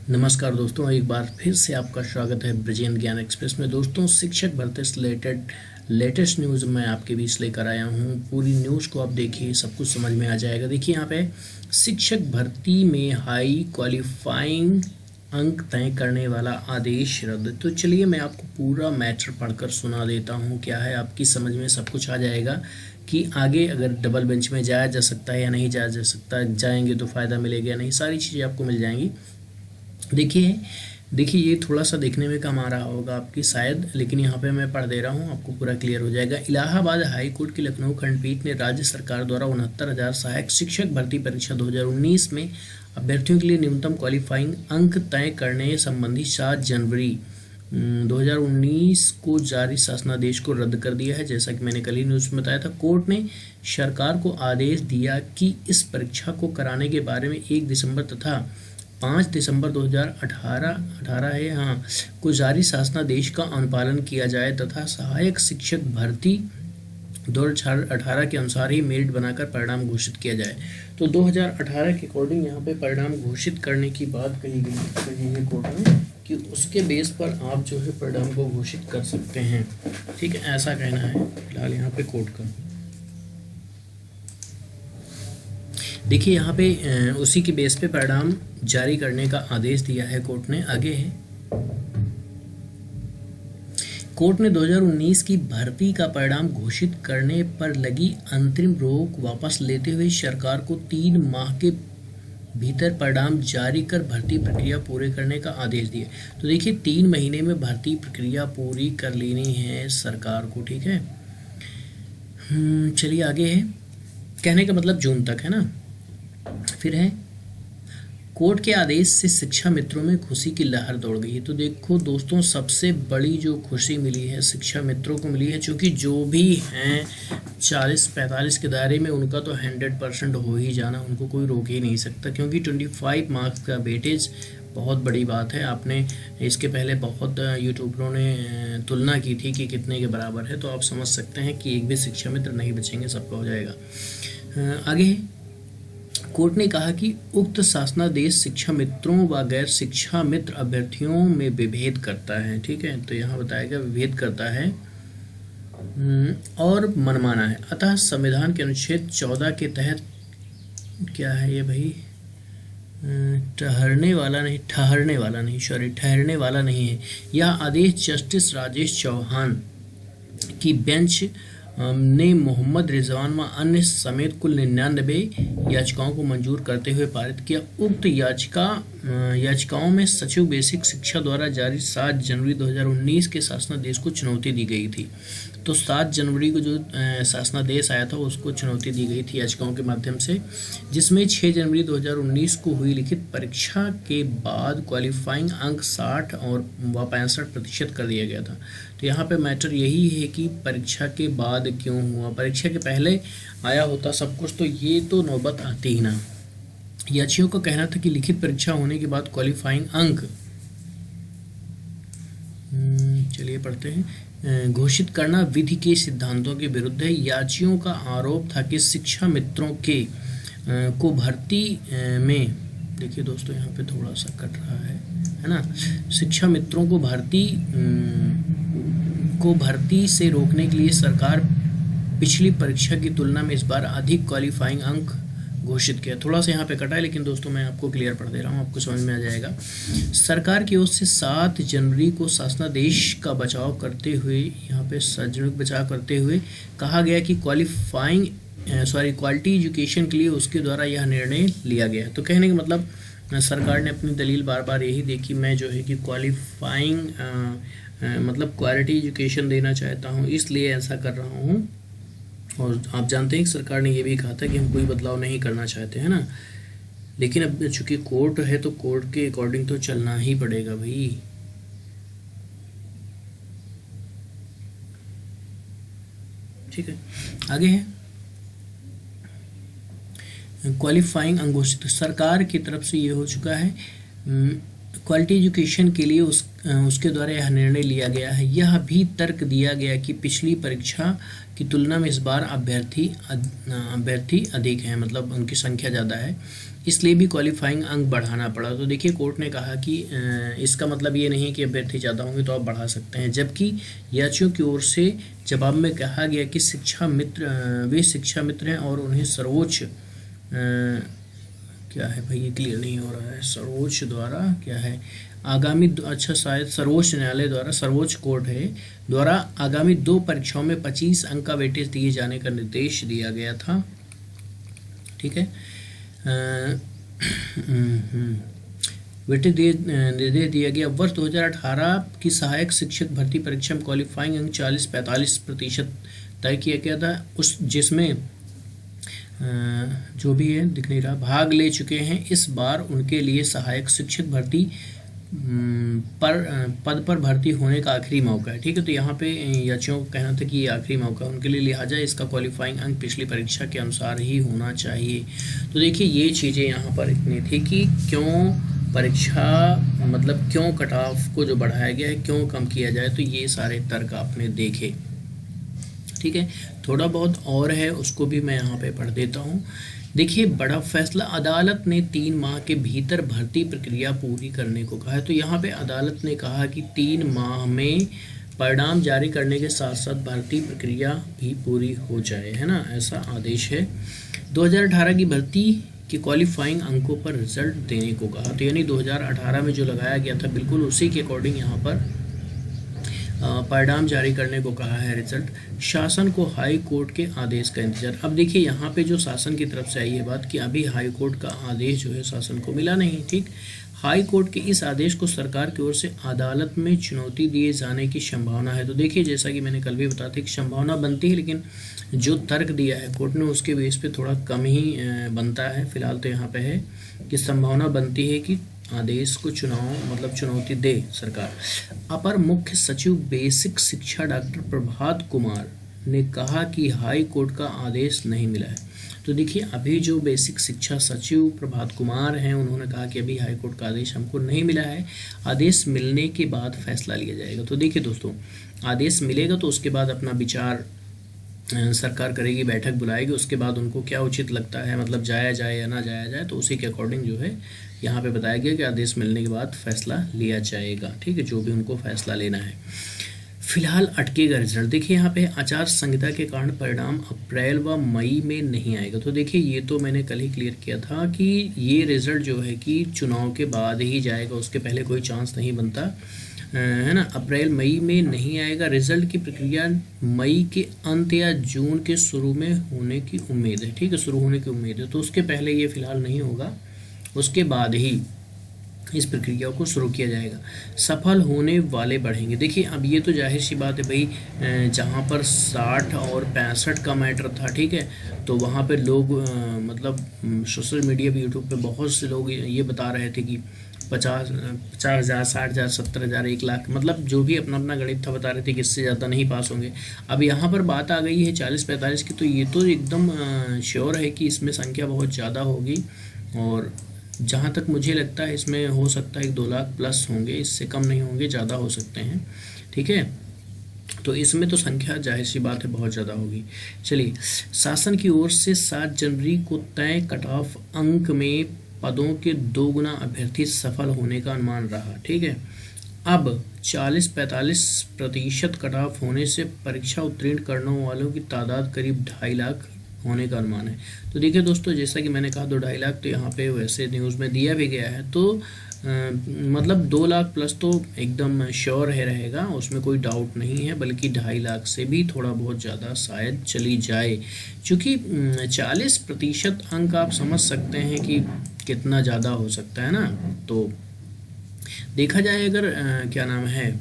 नमस्कार दोस्तों, एक बार फिर से आपका स्वागत है ब्रजेंद्र ज्ञान एक्सप्रेस में। दोस्तों, शिक्षक भर्ती से रिलेटेड लेटेस्ट न्यूज़ मैं आपके बीच लेकर आया हूं। पूरी न्यूज़ को आप देखिए, सब कुछ समझ में आ जाएगा। देखिए यहाँ पे शिक्षक भर्ती में हाई क्वालिफाइंग अंक तय करने वाला आदेश रद्द। तो चलिए मैं आपको पूरा मैटर पढ़कर सुना देता हूँ। क्या है, आपकी समझ में सब कुछ आ जाएगा कि आगे अगर डबल बेंच में जाया जा सकता है या नहीं जाया जा सकता, जाएंगे तो फ़ायदा मिलेगा या नहीं, सारी चीज़ें आपको मिल जाएंगी। देखिए देखिए ये थोड़ा सा देखने में कम आ रहा होगा आपकी शायद, लेकिन यहाँ पे मैं पढ़ दे रहा हूँ, आपको पूरा क्लियर हो जाएगा। इलाहाबाद हाई कोर्ट की लखनऊ खंडपीठ ने राज्य सरकार द्वारा 69,000 सहायक शिक्षक भर्ती परीक्षा 2019 में अभ्यर्थियों के लिए न्यूनतम क्वालिफाइंग अंक तय करने संबंधी 7 जनवरी 2019 को जारी शासनादेश को रद्द कर दिया है। जैसा कि मैंने कल ही न्यूज़ में बताया था, कोर्ट ने सरकार को आदेश दिया कि इस परीक्षा को कराने के बारे में 1 दिसंबर तथा 5 दिसंबर 2018 है को जारी शासनादेश का अनुपालन किया जाए तथा सहायक शिक्षक भर्ती 2018 के अनुसार ही मेरिट बनाकर परिणाम घोषित किया जाए। तो 2018 के अकॉर्डिंग यहाँ पे परिणाम घोषित करने की बात कही है कोर्ट में कि उसके बेस पर आप जो है परिणाम को घोषित कर सकते हैं। ठीक है, ऐसा कहना है फिलहाल यहाँ पे कोर्ट का। देखिए यहाँ पे उसी के बेस पे परिणाम जारी करने का आदेश दिया है कोर्ट ने। आगे है, कोर्ट ने 2019 की भर्ती का परिणाम घोषित करने पर लगी अंतरिम रोक वापस लेते हुए सरकार को 3 माह के भीतर परिणाम जारी कर भर्ती प्रक्रिया पूरे करने का आदेश दिया। तो देखिए 3 महीने में भर्ती प्रक्रिया पूरी कर लेनी है सरकार को। ठीक है, चलिए आगे है, कहने का मतलब जून तक है ना। फिर है, कोर्ट के आदेश से शिक्षा मित्रों में खुशी की लहर दौड़ गई है। तो देखो दोस्तों, सबसे बड़ी जो खुशी मिली है शिक्षा मित्रों को मिली है, क्योंकि जो भी हैं 40-45 के दायरे में, उनका तो 100% हो ही जाना, उनको कोई रोक ही नहीं सकता, क्योंकि 25 मार्क्स का वेटेज बहुत बड़ी बात है। आपने इसके पहले बहुत यूट्यूबरों ने तुलना की थी कि कितने के बराबर है, तो आप समझ सकते हैं कि एक भी शिक्षा मित्र नहीं बचेंगे, सबका हो जाएगा। आगे कोर्ट ने कहा कि उक्त शासनादेश शिक्षा मित्रों व गैर शिक्षा मित्र अभ्यर्थियों में विभेद करता है। ठीक है, तो यहाँ बताया गया विभेद करता है और मनमाना है। अतः संविधान के अनुच्छेद 14 के तहत, क्या है ये भाई, ठहरने वाला नहीं है। यह आदेश जस्टिस राजेश चौहान की बेंच ने मोहम्मद रिजवान व अन्य समेत कुल 99 याचिकाओं को मंजूर करते हुए पारित किया। उक्त याचिकाओं में सचिव बेसिक शिक्षा द्वारा जारी 7 जनवरी 2019 के शासनादेश को चुनौती दी गई थी। तो 7 जनवरी को जो शासनादेश आया था उसको चुनौती दी गई थी याचिकाओं के माध्यम से, जिसमें 6 जनवरी 2019 को हुई लिखित परीक्षा के बाद क्वालिफाइंग अंक 60 और 65% कर दिया गया था। तो यहाँ पे मैटर यही है कि परीक्षा के बाद क्यों हुआ, परीक्षा के पहले आया होता सब कुछ तो ये तो नौबत आती ही ना। याचियों का कहना था कि लिखित परीक्षा होने के बाद क्वालिफाइंग अंक, चलिए पढ़ते हैं, घोषित करना विधि के सिद्धांतों के विरुद्ध है। याचियों का आरोप था कि शिक्षा मित्रों के को भर्ती में, देखिए दोस्तों यहाँ पे थोड़ा सा कट रहा है ना, शिक्षा मित्रों को भर्ती से रोकने के लिए सरकार पिछली परीक्षा की तुलना में इस बार अधिक क्वालिफाइंग अंक घोषित किया। थोड़ा सा यहाँ पे कटा है, लेकिन दोस्तों मैं आपको क्लियर पढ़ दे रहा हूँ, आपको समझ में आ जाएगा। सरकार की ओर से 7 जनवरी को शासनादेश का बचाव करते हुए, यहाँ पे सार्वजनिक बचाव करते हुए कहा गया कि क्वालिटी एजुकेशन के लिए उसके द्वारा यह निर्णय लिया गया। तो कहने का मतलब सरकार ने अपनी दलील बार बार यही दी कि मैं जो है कि क्वालिफाइंग मतलब क्वालिटी एजुकेशन देना चाहता हूँ, इसलिए ऐसा कर रहा हूँ। और आप जानते हैं कि सरकार ने ये भी कहा था कि हम कोई बदलाव नहीं करना चाहते हैं ना, लेकिन अब चूंकि कोर्ट है तो कोर्ट के अकॉर्डिंग तो चलना ही पड़ेगा भाई। ठीक है, आगे है, क्वालिफाइंग अंक घोषित सरकार की तरफ से ये हो चुका है। क्वालिटी एजुकेशन के लिए उसके द्वारा यह निर्णय लिया गया है। यह भी तर्क दिया गया कि पिछली परीक्षा की तुलना में इस बार अभ्यर्थी अधिक हैं, मतलब उनकी संख्या ज़्यादा है। इसलिए भी क्वालिफाइंग अंक बढ़ाना पड़ा। तो देखिए कोर्ट ने कहा कि इसका मतलब ये नहीं कि अभ्यर्थी ज़्यादा होंगे तो आप बढ़ा सकते हैं, जबकि याचियों की ओर से जवाब में कहा गया कि वे शिक्षा मित्र हैं और उन्हें सर्वोच्च क्या है भाई, ये क्लियर नहीं हो रहा है, सर्वोच्च द्वारा क्या है अच्छा शायद सर्वोच्च न्यायालय द्वारा, सर्वोच्च कोर्ट है द्वारा आगामी 2 परीक्षाओं में 25 अंक का वेटेज दिए जाने का निर्देश दिया गया था। ठीक है, निर्देश दिया गया। वर्ष 2018 की सहायक शिक्षक भर्ती परीक्षा में क्वालिफाइंग अंक 40-45% तय किया गया था, उस जिसमें जो भी है दिख नहीं रहा, भाग ले चुके हैं। इस बार उनके लिए सहायक शिक्षक भर्ती पद पर भर्ती होने का आखिरी मौका है। ठीक है, तो यहाँ पे याचियों का कहना था कि ये आखिरी मौका उनके लिए, लिहाजा इसका क्वालिफाइंग अंक पिछली परीक्षा के अनुसार ही होना चाहिए। तो देखिए ये चीज़ें यहाँ पर इतनी थी कि क्यों परीक्षा मतलब क्यों कट ऑफ को जो बढ़ाया गया है क्यों कम किया जाए, तो ये सारे तर्क आपने देखे। ठीक है, थोड़ा बहुत और है उसको भी मैं यहाँ पे पढ़ देता हूँ। देखिए बड़ा फैसला, अदालत ने 3 माह के भीतर भर्ती प्रक्रिया पूरी करने को कहा है। तो यहाँ पे अदालत ने कहा कि 3 माह में परिणाम जारी करने के साथ साथ भर्ती प्रक्रिया भी पूरी हो जाए, है ना, ऐसा आदेश है। 2018 की भर्ती के क्वालिफाइंग अंकों पर रिजल्ट देने को कहा। तो यानी 2018 में जो लगाया गया था बिल्कुल उसी के अकॉर्डिंग यहाँ पर परिणाम जारी करने को कहा है, रिजल्ट। शासन को हाई कोर्ट के आदेश का इंतजार। अब देखिए यहाँ पे जो शासन की तरफ से आई है बात कि अभी हाई कोर्ट का आदेश जो है शासन को मिला नहीं। ठीक, हाई कोर्ट के इस आदेश को सरकार की ओर से अदालत में चुनौती दिए जाने की संभावना है। तो देखिए जैसा कि मैंने कल भी बताया था कि संभावना बनती है, लेकिन जो तर्क दिया है कोर्ट ने उसके बेस पे थोड़ा कम ही बनता है। फिलहाल तो यहाँ पे है कि संभावना बनती है कि आदेश को चुनौती दे सरकार। अपर मुख्य सचिव बेसिक शिक्षा डॉक्टर प्रभात कुमार ने कहा कि हाई कोर्ट का आदेश नहीं मिला है। तो देखिए अभी जो बेसिक शिक्षा सचिव प्रभात कुमार हैं उन्होंने कहा कि अभी हाई कोर्ट का आदेश हमको नहीं मिला है, आदेश मिलने के बाद फैसला लिया जाएगा। तो देखिए दोस्तों, आदेश मिलेगा तो उसके बाद अपना विचार सरकार करेगी, बैठक बुलाएगी, उसके बाद उनको क्या उचित लगता है, मतलब जाया जाए या ना जाया जाए, तो उसी के अकॉर्डिंग जो है यहाँ पे बताया गया कि आदेश मिलने के बाद फैसला लिया जाएगा। ठीक है, जो भी उनको फैसला लेना है। फिलहाल अटकेगा रिजल्ट। देखिए यहाँ पे आचार संहिता के कारण परिणाम अप्रैल व मई में नहीं आएगा। तो देखिए ये तो मैंने कल ही क्लियर किया था कि ये रिजल्ट जो है कि चुनाव के बाद ही जाएगा, उसके पहले कोई चांस नहीं बनता, है ना। अप्रैल मई में नहीं आएगा। रिजल्ट की प्रक्रिया मई के अंत या जून के शुरू में होने की उम्मीद है। ठीक है, शुरू होने की उम्मीद है, तो उसके पहले ये फिलहाल नहीं होगा, उसके बाद ही इस प्रक्रिया को शुरू किया जाएगा। सफल होने वाले बढ़ेंगे। देखिए अब ये तो जाहिर सी बात है भाई, जहाँ पर 60 और 65 का मैटर था, ठीक है, तो वहाँ पे लोग मतलब सोशल मीडिया पे, यूट्यूब पे बहुत से लोग ये बता रहे थे कि 50,000, 60,000, 70,000, 1 लाख, मतलब जो भी अपना अपना गणित था बता रहे थे कि इससे ज़्यादा नहीं पास होंगे। अब यहाँ पर बात आ गई है 40-45 की, तो ये तो एकदम श्योर है कि इसमें संख्या बहुत ज़्यादा होगी, और जहाँ तक मुझे लगता है इसमें हो सकता है 2 लाख प्लस होंगे, इससे कम नहीं होंगे, ज़्यादा हो सकते हैं। ठीक है, तो इसमें तो संख्या जाहिर सी बात है बहुत ज़्यादा होगी। चलिए, शासन की ओर से 7 जनवरी को तय कट ऑफ अंक में पदों के 2 गुना अभ्यर्थी सफल होने का अनुमान रहा। ठीक है, अब 40-45% कट ऑफ होने से परीक्षा उत्तीर्ण करने वालों की तादाद करीब 2.5 लाख होने का अनुमान है। तो देखिए दोस्तों, जैसा कि मैंने कहा 2-2.5 लाख, तो यहाँ पे वैसे न्यूज़ में दिया भी गया है, तो मतलब 2 लाख प्लस तो एकदम श्योर है रहेगा, उसमें कोई डाउट नहीं है, बल्कि 2.5 लाख से भी थोड़ा बहुत ज़्यादा शायद चली जाए, क्योंकि 40% अंक आप समझ सकते हैं कि कितना ज़्यादा हो सकता है ना। तो देखा जाए अगर क्या नाम है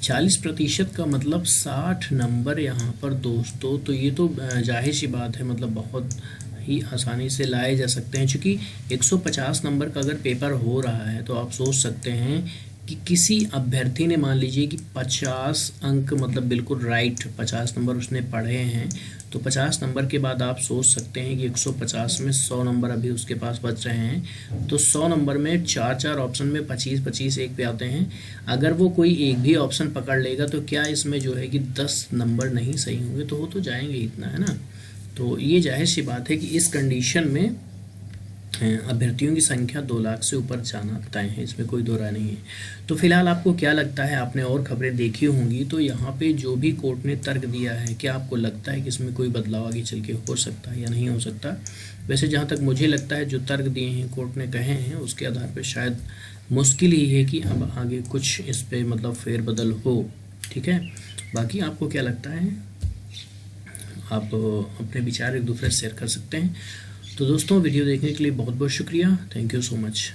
40% का मतलब 60 नंबर यहाँ पर दोस्तों, तो ये तो जाहिर सी बात है, मतलब बहुत ही आसानी से लाए जा सकते हैं, क्योंकि 150 नंबर का अगर पेपर हो रहा है तो आप सोच सकते हैं कि किसी अभ्यर्थी ने मान लीजिए कि 50 अंक, मतलब बिल्कुल राइट 50 नंबर उसने पढ़े हैं, तो 50 नंबर के बाद आप सोच सकते हैं कि 150 में 100 नंबर अभी उसके पास बच रहे हैं, तो 100 नंबर में 4 ऑप्शन में 25 एक पे आते हैं। अगर वो कोई एक भी ऑप्शन पकड़ लेगा तो क्या इसमें जो है कि 10 नंबर नहीं सही होंगे, तो वो तो जाएंगे इतना, है ना। तो ये जाहिर सी बात है कि इस कंडीशन में अभ्यर्थियों की संख्या 2 लाख से ऊपर जाना तय है, इसमें कोई दो राय नहीं है। तो फिलहाल आपको क्या लगता है, आपने और खबरें देखी होंगी, तो यहाँ पे जो भी कोर्ट ने तर्क दिया है, क्या आपको लगता है कि इसमें कोई बदलाव आगे चल के हो सकता है या नहीं हो सकता? वैसे जहाँ तक मुझे लगता है, जो तर्क दिए हैं कोर्ट ने कहे हैं, उसके आधार पर शायद मुश्किल ही है कि अब आगे कुछ इस पर मतलब फेरबदल हो। ठीक है, बाकी आपको क्या लगता है, आप अपने विचार एक दूसरे से शेयर कर सकते हैं। तो दोस्तों, वीडियो देखने के लिए बहुत बहुत शुक्रिया। Thank you so much.